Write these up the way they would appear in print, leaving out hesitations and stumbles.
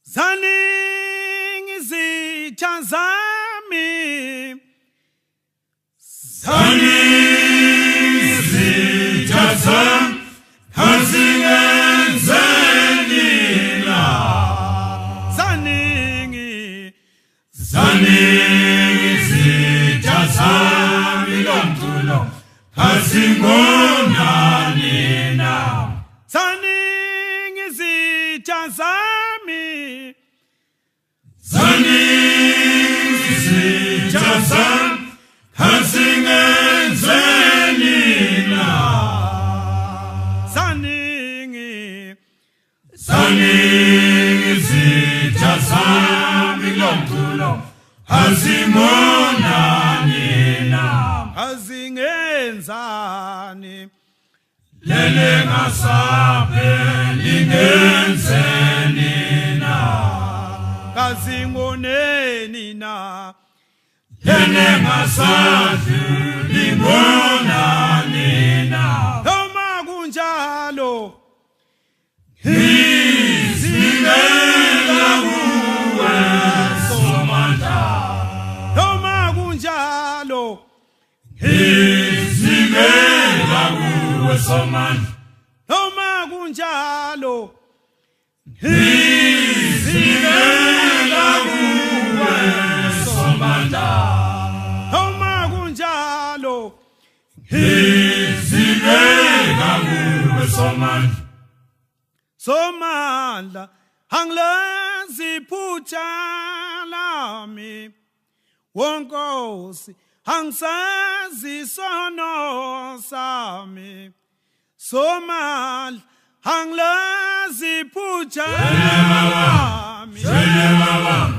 Zaningi izitha zami, zaningi izitha zami, azingenzeni na. Zaningi izitha zami lomculo, azingonani na. Zaningi izitha zami, zaningi izitha zami, azingenzeni na. zaningi izitha zami lomculo, azingonani na. azingenzani Lele ngasape lingenzeni na. kazingoneni na Lele ngasape lingonani na. noma kunjalo Izingela kuwe Somandla, noma kunjalo izingela kuwe Somandla, noma kunjalo izingela kuwe Somandla, noma kunjalo izingela kuwe Somandla. Somandla angilazi iphutha lami wonkosi angisazi isono sami Somandla angilazi iphutha lami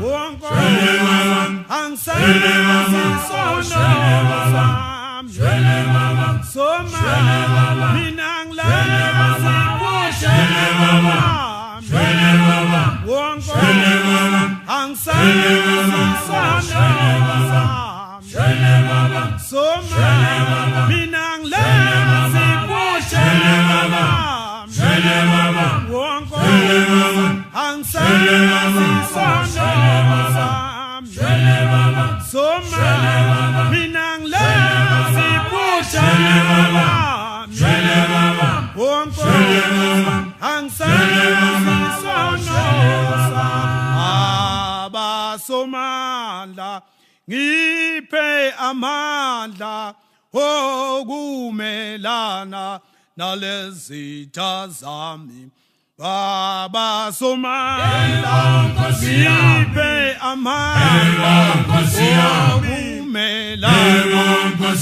wonkosi angisazi isono sami Somandla mina angilazi iphutha Somandla ngiphe amandla okumelana nalezitha zami Baba Somandla ngiphe amandla okumelana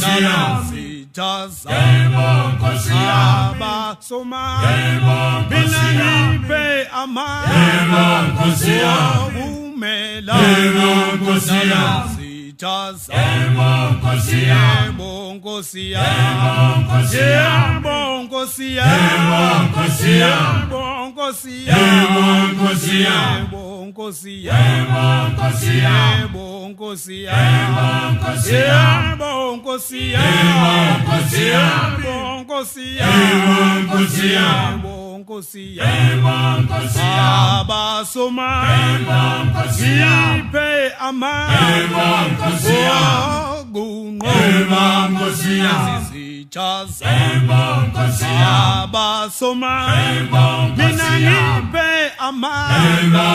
nalezitha zami Baba Somandla mina ngiphe amandla okumelana nalezitha zami Nkosi yami Nkosi yami Nkosi yami Nkosi yami Nkosi yami Nkosi yami Nkosi yami Nkosi yami Nkosi yami Nkosi yami Nkosi Baba Somandla ngiphe amandla okunqoba izitha zami Baba Somandla mina ngiphe amandla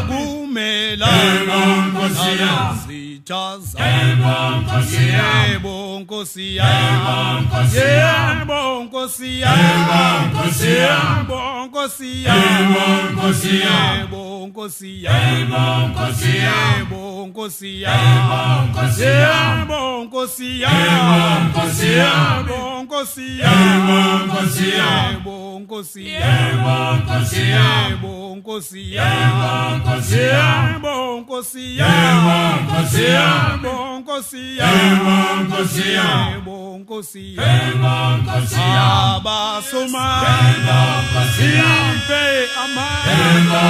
okumelana nalezitha zami yebo Nkosi yami yebo Nkosi yami yebo Nkosi yami yebo Nkosi yami yebo Nkosi yami yebo Nkosi yami yebo Nkosi yami yebo Nkosi yami yebo Nkosi yami yebo Nkosi yami yebo Nkosi yami yebo Nkosi Baba Somandla ngiphe amandla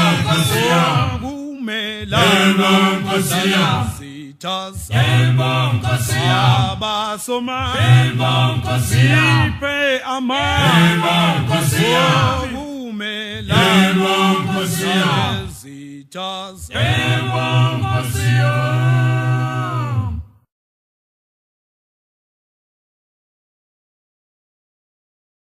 okumelana nalezitha zami Baba Somandla ngiphe amandla okumelana Yebo Nkosi yami. Sithokoze. Yebo Nkosi yami.